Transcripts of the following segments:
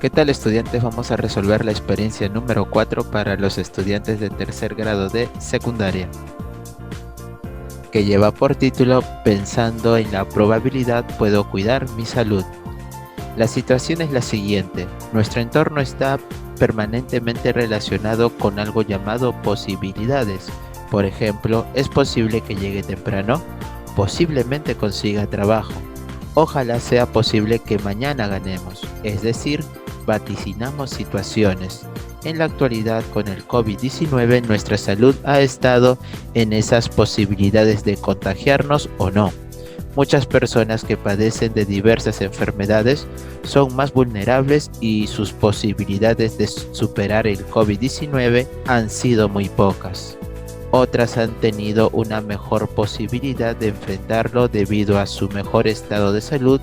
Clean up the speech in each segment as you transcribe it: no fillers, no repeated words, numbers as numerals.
¿Qué tal, estudiantes? Vamos a resolver la experiencia número 4 para los estudiantes de tercer grado de secundaria, que lleva por título Pensando en la probabilidad puedo cuidar mi salud. La situación es la siguiente: nuestro entorno está permanentemente relacionado con algo llamado posibilidades. Por ejemplo, es posible que llegue temprano, posiblemente consiga trabajo, ojalá sea posible que mañana ganemos, es decir, vaticinamos situaciones. En la actualidad, con el COVID-19, nuestra salud ha estado en esas posibilidades de contagiarnos o no. Muchas personas que padecen de diversas enfermedades son más vulnerables y sus posibilidades de superar el COVID-19 han sido muy pocas. Otras han tenido una mejor posibilidad de enfrentarlo debido a su mejor estado de salud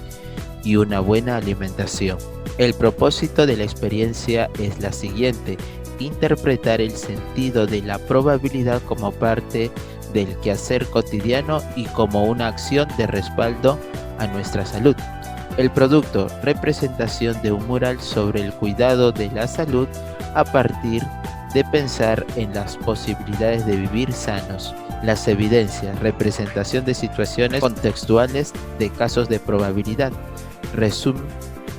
y una buena alimentación. El propósito de la experiencia es la siguiente: interpretar el sentido de la probabilidad como parte del quehacer cotidiano y como una acción de respaldo a nuestra salud. El producto: representación de un mural sobre el cuidado de la salud a partir de pensar en las posibilidades de vivir sanos. Las evidencias: representación de situaciones contextuales de casos de probabilidad.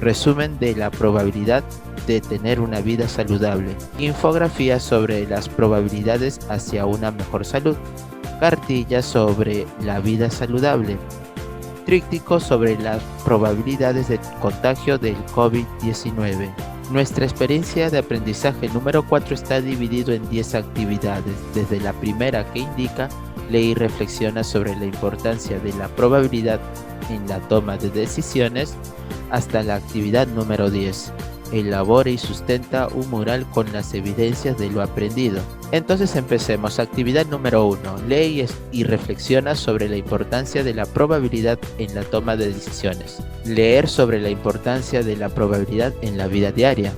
Resumen de la probabilidad de tener una vida saludable. Infografías sobre las probabilidades hacia una mejor salud. Cartillas sobre la vida saludable. Tríptico sobre las probabilidades de contagio del COVID-19. Nuestra experiencia de aprendizaje número 4 está dividido en 10 actividades, desde la primera, que indica lee y reflexiona sobre la importancia de la probabilidad en la toma de decisiones, hasta la actividad número 10, elabora y sustenta un mural con las evidencias de lo aprendido. Entonces empecemos. Actividad número 1. Lee y reflexiona sobre la importancia de la probabilidad en la toma de decisiones. Leer sobre la importancia de la probabilidad en la vida diaria.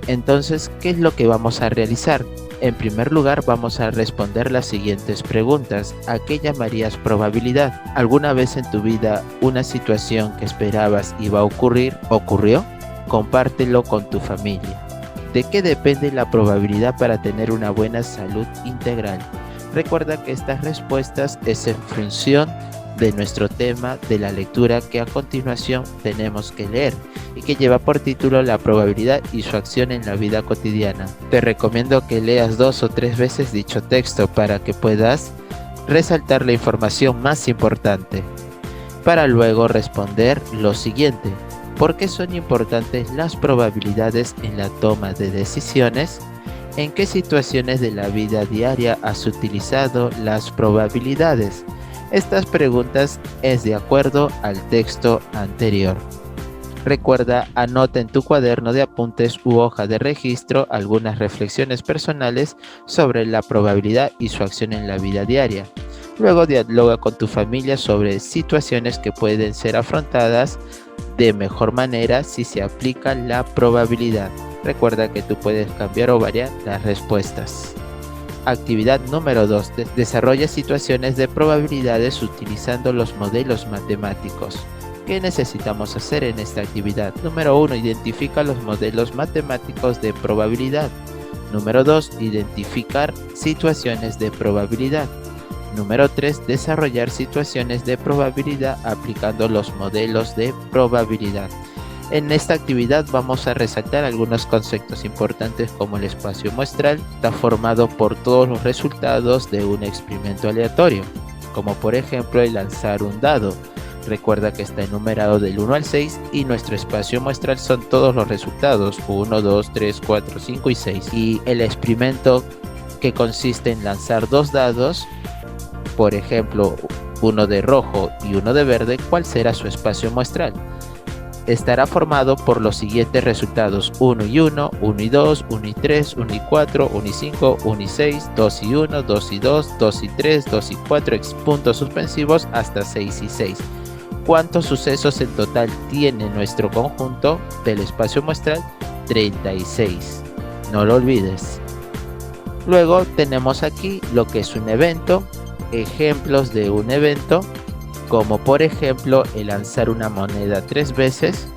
Entonces, ¿qué es lo que vamos a realizar? En primer lugar, vamos a responder las siguientes preguntas. ¿A qué llamarías probabilidad? ¿Alguna vez en tu vida una situación que esperabas iba a ocurrir ocurrió? Compártelo con tu familia. ¿De qué depende la probabilidad para tener una buena salud integral? Recuerda que estas respuestas es en función de nuestro tema de la lectura que a continuación tenemos que leer y que lleva por título La probabilidad y su acción en la vida cotidiana. Te recomiendo que leas 2 o 3 veces dicho texto para que puedas resaltar la información más importante, para luego responder lo siguiente: ¿por qué son importantes las probabilidades en la toma de decisiones? ¿En qué situaciones de la vida diaria has utilizado las probabilidades? Estas preguntas es de acuerdo al texto anterior. Recuerda, anota en tu cuaderno de apuntes u hoja de registro algunas reflexiones personales sobre la probabilidad y su acción en la vida diaria. Luego dialoga con tu familia sobre situaciones que pueden ser afrontadas de mejor manera si se aplica la probabilidad. Recuerda que tú puedes cambiar o variar las respuestas. Actividad número 2. Desarrolla situaciones de probabilidades utilizando los modelos matemáticos. ¿Qué necesitamos hacer en esta actividad? Número 1. Identifica los modelos matemáticos de probabilidad. Número 2. Identificar situaciones de probabilidad. Número 3. Desarrollar situaciones de probabilidad aplicando los modelos de probabilidad. En esta actividad vamos a resaltar algunos conceptos importantes, como el espacio muestral está formado por todos los resultados de un experimento aleatorio, como por ejemplo el lanzar un dado. Recuerda que está enumerado del 1 al 6 y nuestro espacio muestral son todos los resultados 1, 2, 3, 4, 5 y 6. Y el experimento, que consiste en lanzar 2 dados, por ejemplo uno de rojo y uno de verde, ¿cuál será su espacio muestral? Estará formado por los siguientes resultados: 1 y 1, 1 y 2, 1 y 3, 1 y 4, 1 y 5, 1 y 6, 2 y 1, 2 y 2, 2 y 3, 2 y 4, puntos suspensivos hasta 6 y 6. ¿Cuántos sucesos en total tiene nuestro conjunto del espacio muestral? 36. No lo olvides. Luego tenemos aquí lo que es un evento, ejemplos de un evento, como por ejemplo el lanzar una moneda 3 veces.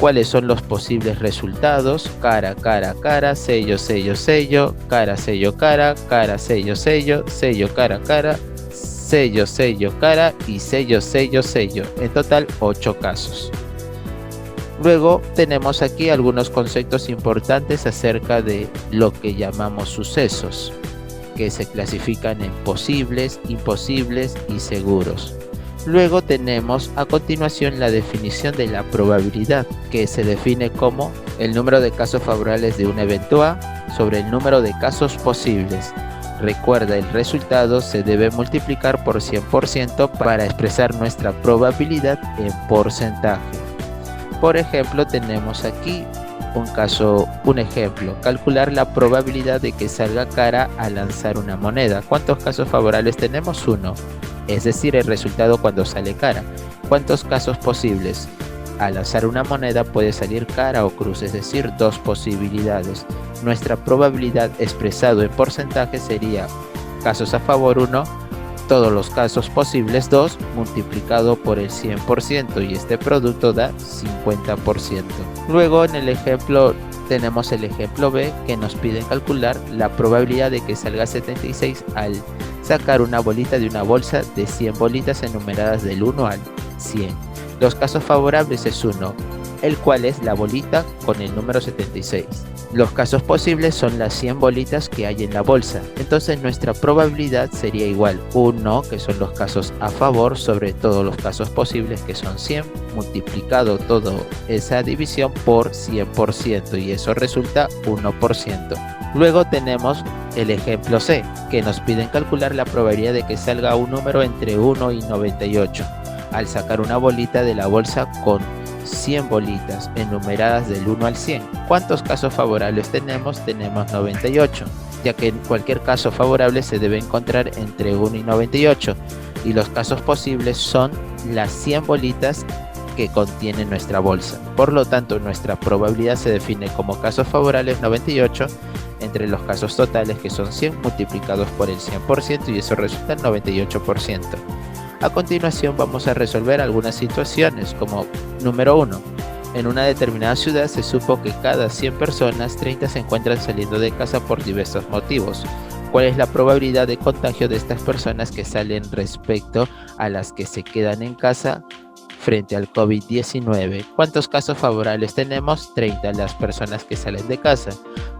¿Cuáles son los posibles resultados? Cara, cara, cara, sello, sello, sello, cara, sello, cara, cara, sello, sello, sello, cara, cara, sello, sello, cara y sello, sello, sello. En total 8 casos. Luego tenemos aquí algunos conceptos importantes acerca de lo que llamamos sucesos, que se clasifican en posibles, imposibles y seguros. Luego tenemos a continuación la definición de la probabilidad, que se define como el número de casos favorables de un evento A sobre el número de casos posibles. Recuerda, el resultado se debe multiplicar por 100% para expresar nuestra probabilidad en porcentaje. Por ejemplo, tenemos aquí un ejemplo, calcular la probabilidad de que salga cara al lanzar una moneda. ¿Cuántos casos favorables tenemos? 1, es decir, el resultado cuando sale cara. ¿Cuántos casos posibles? Al lanzar una moneda puede salir cara o cruz, es decir, 2 posibilidades. Nuestra probabilidad expresado en porcentaje sería casos a favor 1, todos los casos posibles 2, multiplicado por el 100%, y este producto da 50%. Luego en el ejemplo tenemos el ejemplo B, que nos piden calcular la probabilidad de que salga 76 al sacar una bolita de una bolsa de 100 bolitas enumeradas del 1 al 100. Los casos favorables es 1, el cual es la bolita con el número 76. Los casos posibles son las 100 bolitas que hay en la bolsa. Entonces nuestra probabilidad sería igual 1, que son los casos a favor, sobre todos los casos posibles, que son 100, multiplicado toda esa división por 100%, y eso resulta 1%. Luego tenemos el ejemplo C, que nos piden calcular la probabilidad de que salga un número entre 1 y 98, al sacar una bolita de la bolsa con 100 bolitas enumeradas del 1 al 100. ¿Cuántos casos favorables tenemos? Tenemos 98, ya que en cualquier caso favorable se debe encontrar entre 1 y 98, y los casos posibles son las 100 bolitas que contiene nuestra bolsa. Por lo tanto, nuestra probabilidad se define como casos favorables 98 entre los casos totales, que son 100 multiplicados por el 100%, y eso resulta 98%. A continuación vamos a resolver algunas situaciones, como número 1. En una determinada ciudad se supo que cada 100 personas, 30 se encuentran saliendo de casa por diversos motivos. ¿Cuál es la probabilidad de contagio de estas personas que salen respecto a las que se quedan en casa frente al COVID-19? ¿Cuántos casos favorables tenemos? 30 las personas que salen de casa.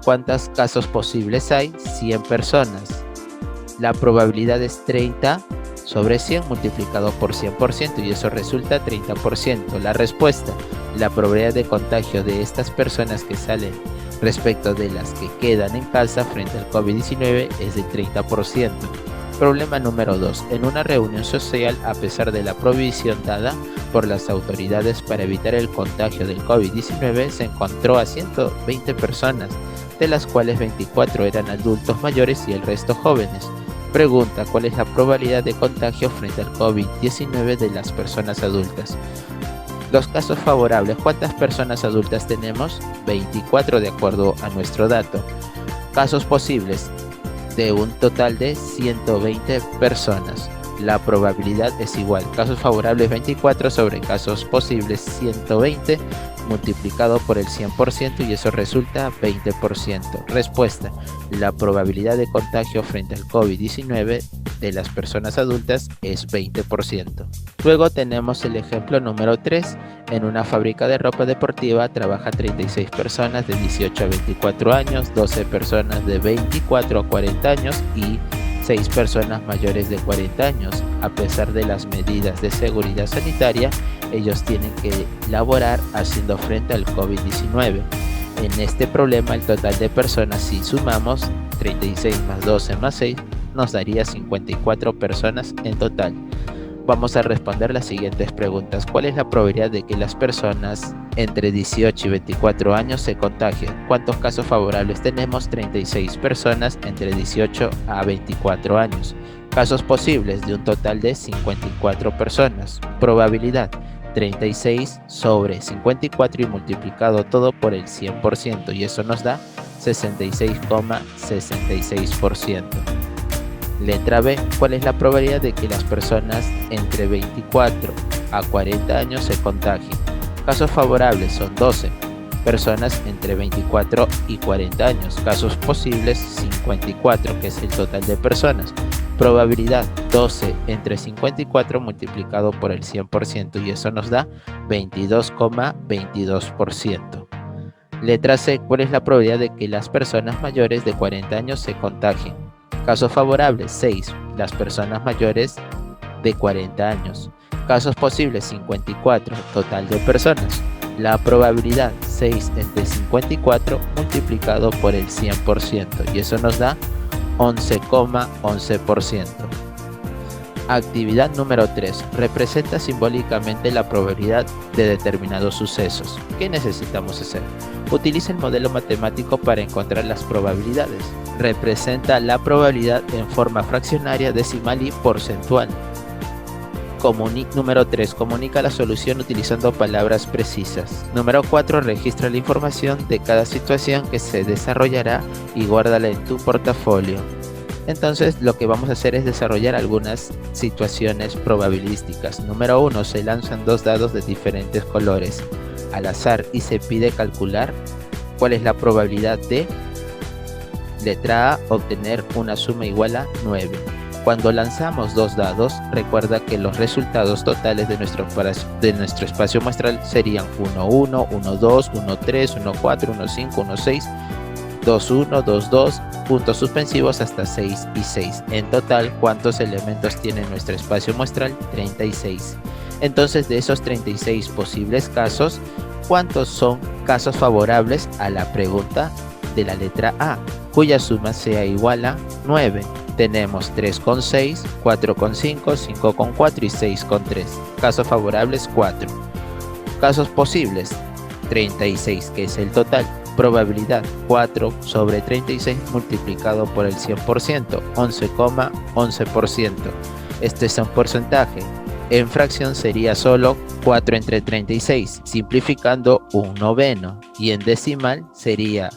¿Cuántos casos posibles hay? 100 personas. La probabilidad es 30 sobre 100 multiplicado por 100%, y eso resulta 30%. La respuesta: la probabilidad de contagio de estas personas que salen respecto de las que quedan en casa frente al COVID-19 es del 30%. Problema número 2. En una reunión social, a pesar de la prohibición dada por las autoridades para evitar el contagio del COVID-19, se encontró a 120 personas, de las cuales 24 eran adultos mayores y el resto jóvenes. Pregunta: ¿cuál es la probabilidad de contagio frente al COVID-19 de las personas adultas? Los casos favorables: ¿cuántas personas adultas tenemos? 24 de acuerdo a nuestro dato. Casos posibles: de un total de 120 personas. La probabilidad es igual: casos favorables 24 sobre casos posibles 120 multiplicado por el 100%, y eso resulta 20%. Respuesta: la probabilidad de contagio frente al COVID-19 de las personas adultas es 20%. Luego tenemos el ejemplo número 3. En una fábrica de ropa deportiva trabaja 36 personas de 18 a 24 años, 12 personas de 24 a 40 años y 6 personas mayores de 40 años. A pesar de las medidas de seguridad sanitaria, ellos tienen que laborar haciendo frente al COVID-19. En este problema, el total de personas, si sumamos 36 más 12 más 6, nos daría 54 personas en total. Vamos a responder las siguientes preguntas. ¿Cuál es la probabilidad de que las personas entre 18 y 24 años se contagien? ¿Cuántos casos favorables tenemos? 36 personas entre 18 a 24 años. Casos posibles: de un total de 54 personas. Probabilidad: 36 sobre 54 y multiplicado todo por el 100%, y eso nos da 66,66%. Letra B. ¿Cuál es la probabilidad de que las personas entre 24 a 40 años se contagien? Casos favorables son 12, personas entre 24 y 40 años. Casos posibles 54, que es el total de personas. Probabilidad 12 entre 54 multiplicado por el 100% y eso nos da 22,22%. Letra C. ¿Cuál es la probabilidad de que las personas mayores de 40 años se contagien? Casos favorables 6, las personas mayores de 40 años. Casos posibles 54, total de personas. La probabilidad 6 entre 54 multiplicado por el 100% y eso nos da 11,11%. Actividad número 3. Representa simbólicamente la probabilidad de determinados sucesos. ¿Qué necesitamos hacer? Utiliza el modelo matemático para encontrar las probabilidades. Representa la probabilidad en forma fraccionaria, decimal y porcentual. Número 3. Comunica la solución utilizando palabras precisas. Número 4. Registra la información de cada situación que se desarrollará y guárdala en tu portafolio. Entonces lo que vamos a hacer es desarrollar algunas situaciones probabilísticas. Número 1. Se lanzan 2 dados de diferentes colores al azar y se pide calcular cuál es la probabilidad de, letra A, obtener una suma igual a 9. Cuando lanzamos 2 dados, recuerda que los resultados totales de nuestro espacio muestral serían 1, 1, 1, 2, 1, 3, 1, 4, 1, 5, 1, 6, 2, 1, 2, 2, puntos suspensivos hasta 6 y 6. En total, ¿cuántos elementos tiene nuestro espacio muestral? 36. Entonces, de esos 36 posibles casos, ¿cuántos son casos favorables a la pregunta de la letra A, cuya suma sea igual a 9? Tenemos 3,6, 4,5, 5,4 y 6,3. Casos favorables 4. Casos posibles 36, que es el total. Probabilidad 4 sobre 36 multiplicado por el 100%, 11,11%. Este es un porcentaje. En fracción sería solo 4 entre 36, simplificando un noveno. Y en decimal sería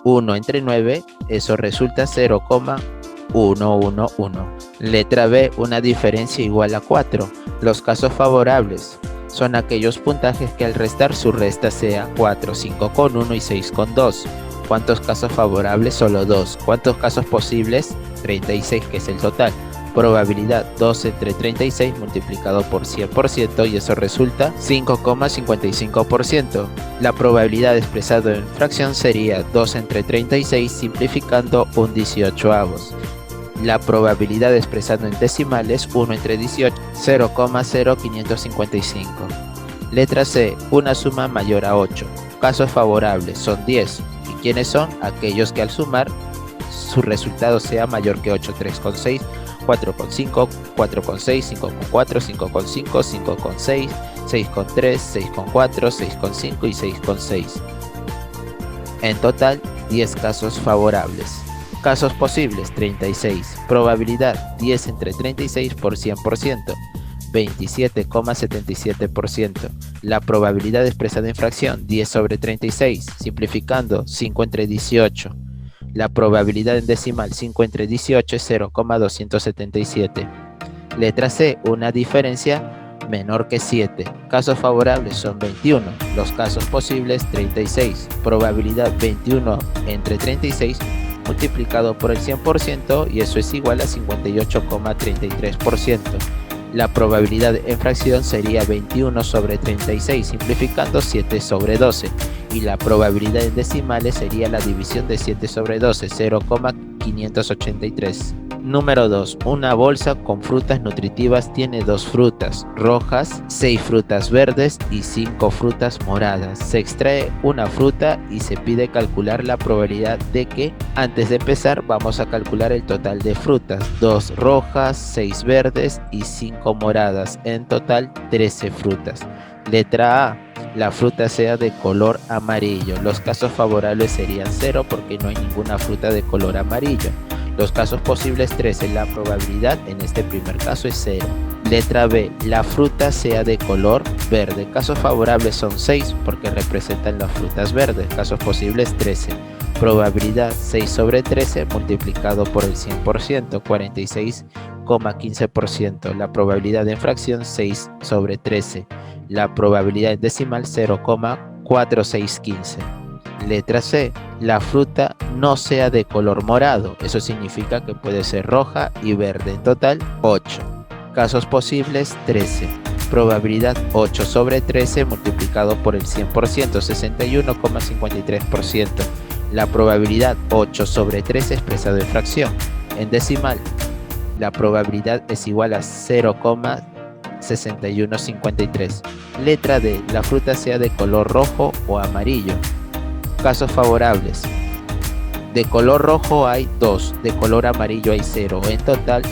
1 entre 9, eso resulta 0,111. Letra B, una diferencia igual a 4. Los casos favorables son aquellos puntajes que al restar su resta sea 4, 5,1 y 6,2. ¿Cuántos casos favorables? Solo 2. ¿Cuántos casos posibles? 36, que es el total. Probabilidad 2 entre 36 multiplicado por 100% y eso resulta 5,55%. La probabilidad expresada en fracción sería 2 entre 36 simplificando un 18avos. La probabilidad expresada en decimales 1 entre 18, 0,0555. Letra C, una suma mayor a 8. Casos favorables son 10. ¿Y quiénes son? Aquellos que al sumar su resultado sea mayor que 8, 3,6, 4,5, 4,6, 5,4, 5,5, 5,6, 6,3, 6,4, 6,5 y 6,6. En total, 10 casos favorables. Casos posibles, 36. Probabilidad, 10 entre 36 por 100%, 27,77%. La probabilidad expresada en fracción, 10 sobre 36, simplificando 5 entre 18. La probabilidad en decimal 5 entre 18 es 0,277. Letra C, una diferencia menor que 7. Casos favorables son 21. Los casos posibles 36. Probabilidad 21 entre 36 multiplicado por el 100% y eso es igual a 58,33%. La probabilidad en fracción sería 21 sobre 36, simplificando 7 sobre 12. Y la probabilidad en decimales sería la división de 7 sobre 12, 0,583. Número 2. Una bolsa con frutas nutritivas tiene 2 frutas rojas, 6 frutas verdes y 5 frutas moradas. Se extrae una fruta y se pide calcular la probabilidad de que, antes de empezar, vamos a calcular el total de frutas. 2 rojas, 6 verdes y 5 moradas. En total, 13 frutas. Letra A. La fruta sea de color amarillo. Los casos favorables serían 0 porque no hay ninguna fruta de color amarillo. Los casos posibles 13, la probabilidad en este primer caso es 0. Letra B, la fruta sea de color verde. Casos favorables son 6 porque representan las frutas verdes. Casos posibles 13. Probabilidad 6 sobre 13 multiplicado por el 100%, 46,15%. La probabilidad en fracción 6 sobre 13. la probabilidad en decimal 0,4615. Letra C, la fruta no sea de color morado, eso significa que puede ser roja y verde. En total, 8. Casos posibles, 13. Probabilidad 8 sobre 13 multiplicado por el 100%, 61,53%. La probabilidad 8 sobre 13 expresado en fracción. En decimal, la probabilidad es igual a 0,6153. Letra D, la fruta sea de color rojo o amarillo. Casos favorables. De color rojo hay 2, de color amarillo hay 0. En total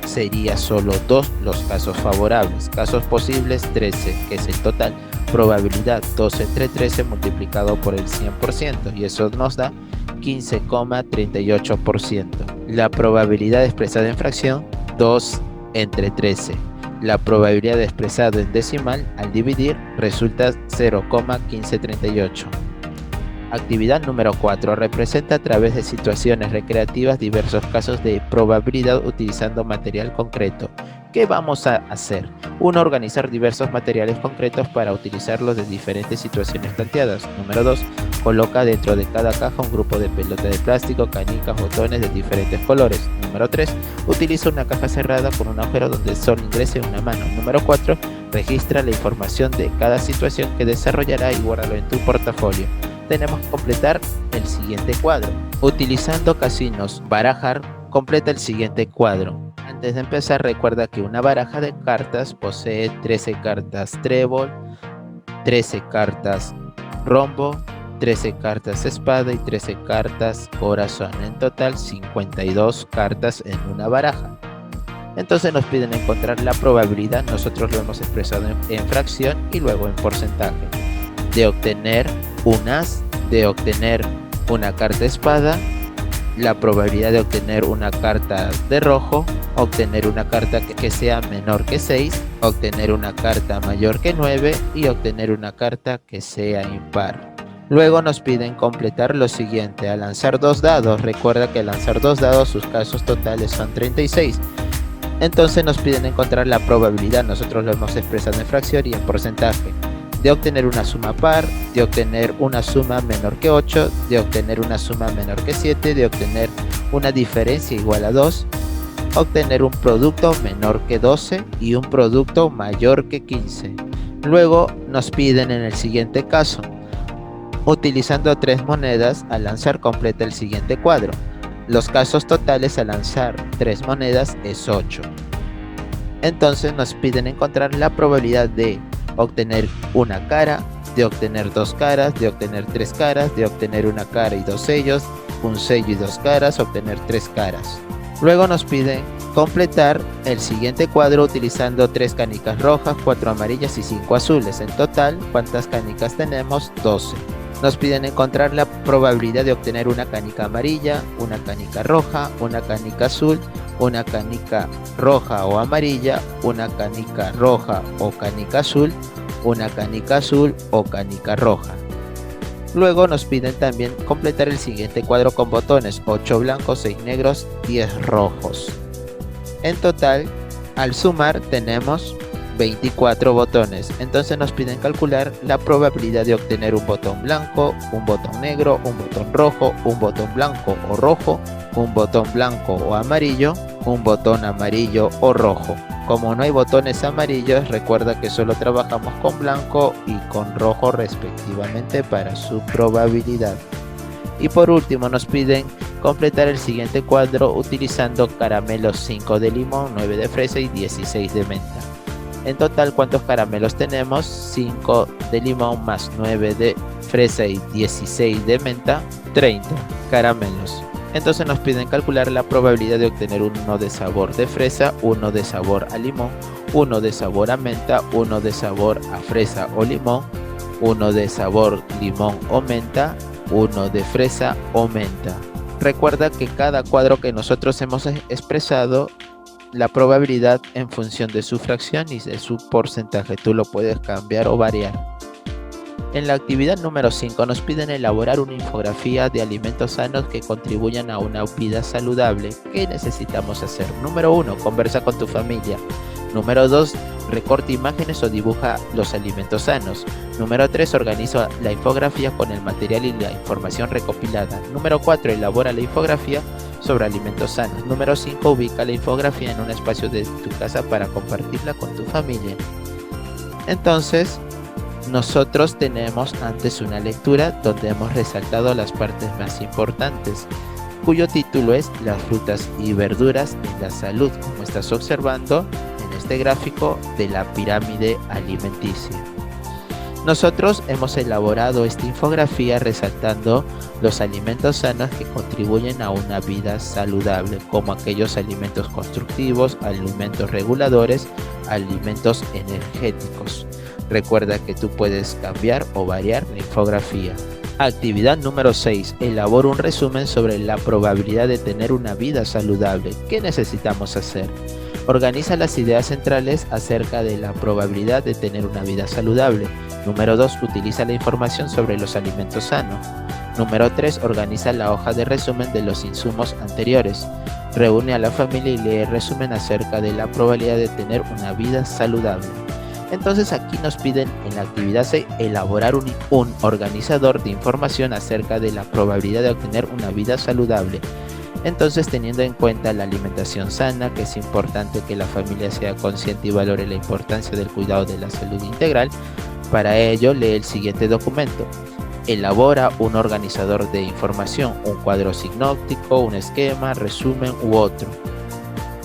sería solo 2 los casos favorables. Casos posibles 13, que es el total. Probabilidad 2 entre 13 multiplicado por el 100%, y eso nos da 15,38%. La probabilidad expresada en fracción 2 entre 13. La probabilidad expresada en decimal al dividir resulta 0,1538. Actividad número 4. Representa a través de situaciones recreativas diversos casos de probabilidad utilizando material concreto. ¿Qué vamos a hacer? 1. Organizar diversos materiales concretos para utilizarlos de diferentes situaciones planteadas. Número 2. Coloca dentro de cada caja un grupo de pelota de plástico, canicas, botones de diferentes colores. Número 3. Utiliza una caja cerrada con un agujero donde solo ingrese una mano. Número 4. Registra la información de cada situación que desarrollará y guárdalo en tu portafolio. Tenemos que completar el siguiente cuadro. Utilizando casinos, barajar, completa el siguiente cuadro. Antes de empezar, recuerda que una baraja de cartas posee 13 cartas trébol, 13 cartas rombo, 13 cartas espada y 13 cartas corazón. En total, 52 cartas en una baraja. Entonces nos piden encontrar la probabilidad, nosotros lo hemos expresado en fracción y luego en porcentaje, de obtener un as, de obtener una carta espada, la probabilidad de obtener una carta de rojo, obtener una carta que sea menor que 6, obtener una carta mayor que 9 y obtener una carta que sea impar. Luego nos piden completar lo siguiente: al lanzar 2 dados, recuerda que al lanzar 2 dados sus casos totales son 36. Entonces nos piden encontrar la probabilidad, nosotros lo hemos expresado en fracción y en porcentaje, de obtener una suma par, de obtener una suma menor que 8, de obtener una suma menor que 7, de obtener una diferencia igual a 2, obtener un producto menor que 12 y un producto mayor que 15. Luego nos piden en el siguiente caso, utilizando 3 monedas, al lanzar completa el siguiente cuadro. Los casos totales al lanzar 3 monedas es 8. Entonces nos piden encontrar la probabilidad de obtener una cara, de obtener 2 caras, de obtener 3 caras, de obtener una cara y 2 sellos, un sello y 2 caras, obtener 3 caras. Luego nos piden completar el siguiente cuadro utilizando 3 canicas rojas, 4 amarillas y 5 azules. En total, ¿cuántas canicas tenemos? 12. Nos piden encontrar la probabilidad de obtener una canica amarilla, una canica roja, una canica azul, una canica roja o amarilla, una canica roja o canica azul, una canica azul o canica roja. Luego nos piden también completar el siguiente cuadro con botones: 8 blancos, 6 negros, 10 rojos. En total, al sumar tenemos 24 botones. Entonces nos piden calcular la probabilidad de obtener un botón blanco, un botón negro, un botón rojo, un botón blanco o rojo, un botón blanco o amarillo, un botón amarillo o rojo. Como no hay botones amarillos, recuerda que solo trabajamos con blanco y con rojo respectivamente para su probabilidad. Y por último nos piden completar el siguiente cuadro utilizando caramelos: 5 de limón, 9 de fresa y 16 de menta. En total, ¿cuántos caramelos tenemos? 5 de limón más 9 de fresa y 16 de menta, 30 caramelos. Entonces nos piden calcular la probabilidad de obtener uno de sabor de fresa, uno de sabor a limón, uno de sabor a menta, uno de sabor a fresa o limón, uno de sabor limón o menta, uno de fresa o menta. Recuerda que cada cuadro que nosotros hemos expresado, la probabilidad en función de su fracción y de su porcentaje, tú lo puedes cambiar o variar. En la actividad número 5 nos piden elaborar una infografía de alimentos sanos que contribuyan a una vida saludable. ¿Qué necesitamos hacer? Número 1, conversa con tu familia. Número 2, recorta imágenes o dibuja los alimentos sanos. Número 3, organiza la infografía con el material y la información recopilada. Número 4, elabora la infografía sobre alimentos sanos. Número 5, ubica la infografía en un espacio de tu casa para compartirla con tu familia. Entonces, nosotros tenemos antes una lectura donde hemos resaltado las partes más importantes, cuyo título es Las frutas y verduras en la salud, como estás observando en este gráfico de la pirámide alimenticia. Nosotros hemos elaborado esta infografía resaltando los alimentos sanos que contribuyen a una vida saludable, como aquellos alimentos constructivos, alimentos reguladores, alimentos energéticos. Recuerda que tú puedes cambiar o variar la infografía. Actividad número 6. Elabora un resumen sobre la probabilidad de tener una vida saludable. ¿Qué necesitamos hacer? Organiza las ideas centrales acerca de la probabilidad de tener una vida saludable. Número 2. Utiliza la información sobre los alimentos sanos. Número 3. Organiza la hoja de resumen de los insumos anteriores. Reúne a la familia y lee el resumen acerca de la probabilidad de tener una vida saludable. Entonces aquí nos piden en la actividad 6 elaborar un organizador de información acerca de la probabilidad de obtener una vida saludable. Entonces, teniendo en cuenta la alimentación sana, que es importante que la familia sea consciente y valore la importancia del cuidado de la salud integral, para ello lee el siguiente documento. Elabora un organizador de información, un cuadro sinóptico, un esquema, resumen u otro,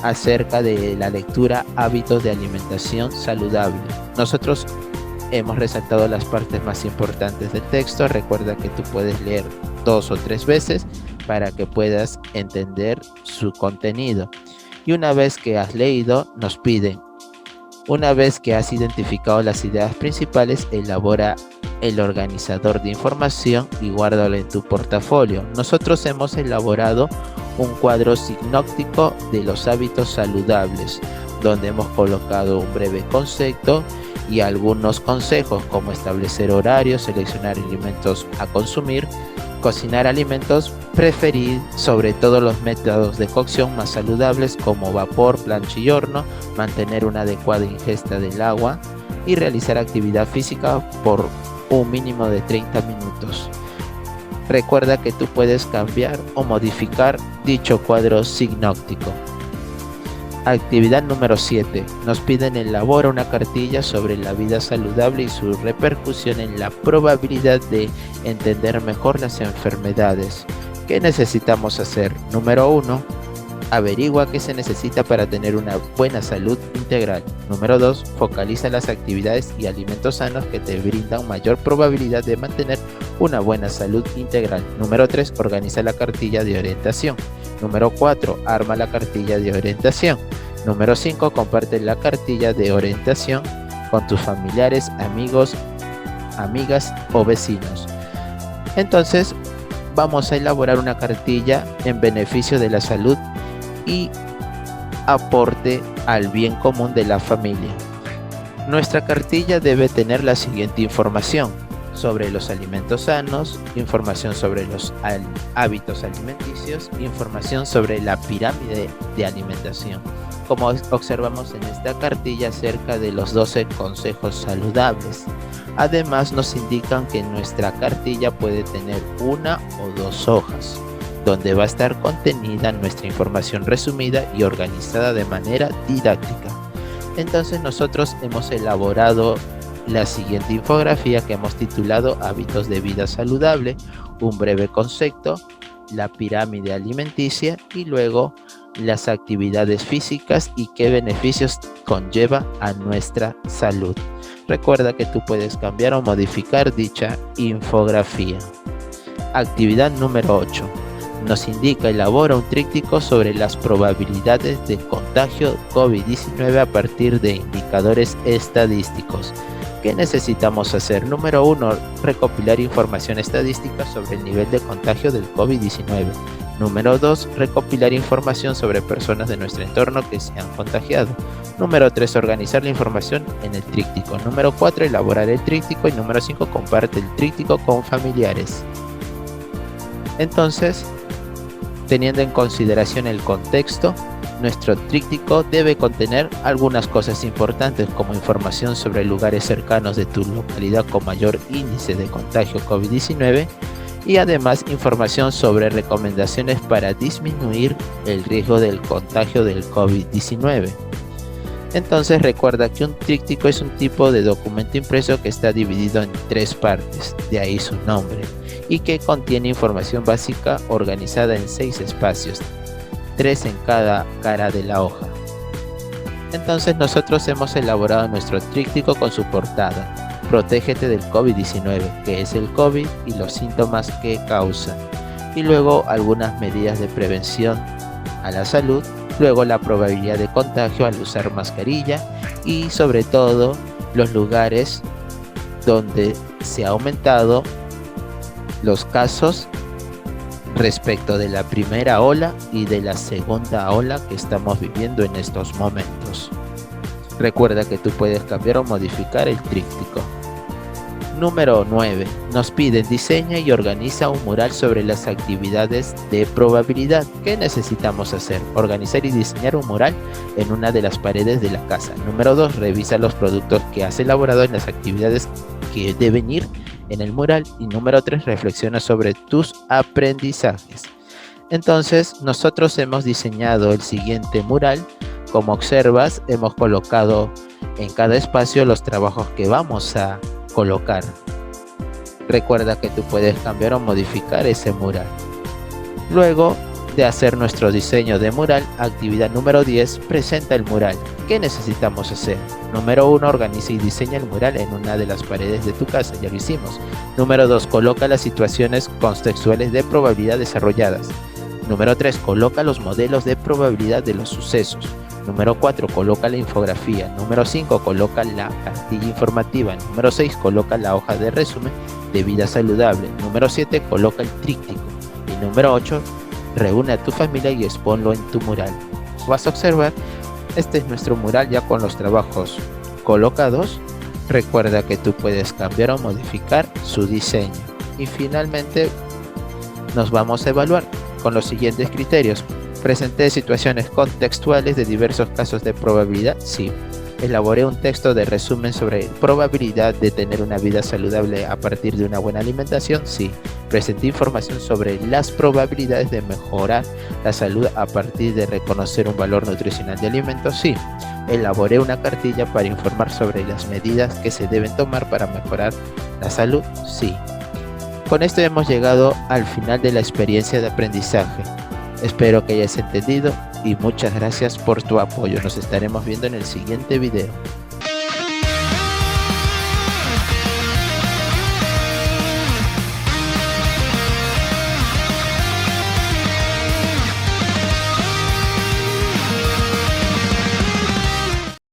acerca de la lectura hábitos de alimentación saludable. Nosotros hemos resaltado las partes más importantes del texto. Recuerda que tú puedes leer 2 o 3 veces para que puedas entender su contenido. Y una vez que has leído, nos piden, una vez que has identificado las ideas principales, elabora el organizador de información y guárdalo en tu portafolio. Nosotros hemos elaborado un cuadro sinóptico de los hábitos saludables, donde hemos colocado un breve concepto y algunos consejos como establecer horarios, seleccionar alimentos a consumir, cocinar alimentos, preferir sobre todo los métodos de cocción más saludables como vapor, plancha y horno, mantener una adecuada ingesta del agua y realizar actividad física por un mínimo de 30 minutos. Recuerda que tú puedes cambiar o modificar dicho cuadro sinóptico. Actividad número 7. Nos piden elabora una cartilla sobre la vida saludable y su repercusión en la probabilidad de entender mejor las enfermedades. ¿Qué necesitamos hacer? Número 1. Averigua qué se necesita para tener una buena salud integral. Número 2. Focaliza las actividades y alimentos sanos que te brindan mayor probabilidad de mantener una buena salud integral. Número 3. Organiza la cartilla de orientación. Número 4. Arma la cartilla de orientación. Número 5. Comparte la cartilla de orientación con tus familiares, amigos, amigas o vecinos. Entonces, vamos a elaborar una cartilla en beneficio de la salud y aporte al bien común de la familia. Nuestra cartilla debe tener la siguiente información sobre los alimentos sanos, información sobre los hábitos alimenticios, información sobre la pirámide de alimentación. Como observamos en esta cartilla, acerca de los 12 consejos saludables. Además, nos indican que nuestra cartilla puede tener 1 o 2 hojas, donde va a estar contenida nuestra información resumida y organizada de manera didáctica. Entonces nosotros hemos elaborado la siguiente infografía que hemos titulado Hábitos de vida saludable, un breve concepto, la pirámide alimenticia y luego las actividades físicas y qué beneficios conlleva a nuestra salud. Recuerda que tú puedes cambiar o modificar dicha infografía. Actividad número 8. Nos indica elabora un tríptico sobre las probabilidades de contagio COVID-19 a partir de indicadores estadísticos. ¿Qué necesitamos hacer? Número 1. Recopilar información estadística sobre el nivel de contagio del COVID-19. Número 2. Recopilar información sobre personas de nuestro entorno que se han contagiado. Número 3. Organizar la información en el tríptico. Número 4. Elaborar el tríptico. Y número 5. Comparte el tríptico con familiares. Entonces, teniendo en consideración el contexto, nuestro tríptico debe contener algunas cosas importantes como información sobre lugares cercanos de tu localidad con mayor índice de contagio COVID-19 y además información sobre recomendaciones para disminuir el riesgo del contagio del COVID-19. Entonces recuerda que un tríptico es un tipo de documento impreso que está dividido en 3 partes, de ahí su nombre, y que contiene información básica organizada en 6 espacios, 3 en cada cara de la hoja. Entonces nosotros hemos elaborado nuestro tríptico con su portada, Protégete del COVID-19, que es el COVID y los síntomas que causan, y luego algunas medidas de prevención a la salud, luego la probabilidad de contagio al usar mascarilla y sobre todo los lugares donde se ha aumentado los casos respecto de la primera ola y de la segunda ola que estamos viviendo en estos momentos. Recuerda que tú puedes cambiar o modificar el tríptico. Número 9. Nos piden diseña y organiza un mural sobre las actividades de probabilidad. ¿Qué necesitamos hacer? Organizar y diseñar un mural en una de las paredes de la casa. Número 2. Revisa los productos que has elaborado en las actividades que deben ir en el mural. Y número 3. Reflexiona sobre tus aprendizajes. Entonces, nosotros hemos diseñado el siguiente mural. Como observas, hemos colocado en cada espacio los trabajos que vamos a colocar. Recuerda que tú puedes cambiar o modificar ese mural. Luego de hacer nuestro diseño de mural, actividad número 10, presenta el mural. ¿Qué necesitamos hacer? Número 1, organiza y diseña el mural en una de las paredes de tu casa, ya lo hicimos. Número 2, coloca las situaciones contextuales de probabilidad desarrolladas. Número 3, coloca los modelos de probabilidad de los sucesos. Número 4, coloca la infografía. Número 5, coloca la cartilla informativa. Número 6, coloca la hoja de resumen de vida saludable. Número 7, coloca el tríptico. Y número 8, reúne a tu familia y exponlo en tu mural. Vas a observar, este es nuestro mural ya con los trabajos colocados. Recuerda que tú puedes cambiar o modificar su diseño. Y finalmente nos vamos a evaluar con los siguientes criterios. Presenté situaciones contextuales de diversos casos de probabilidad, sí. Elaboré un texto de resumen sobre probabilidad de tener una vida saludable a partir de una buena alimentación, sí. Presenté información sobre las probabilidades de mejorar la salud a partir de reconocer un valor nutricional de alimentos, sí. Elaboré una cartilla para informar sobre las medidas que se deben tomar para mejorar la salud, sí. Con esto hemos llegado al final de la experiencia de aprendizaje. Espero que hayas entendido y muchas gracias por tu apoyo. Nos estaremos viendo en el siguiente video.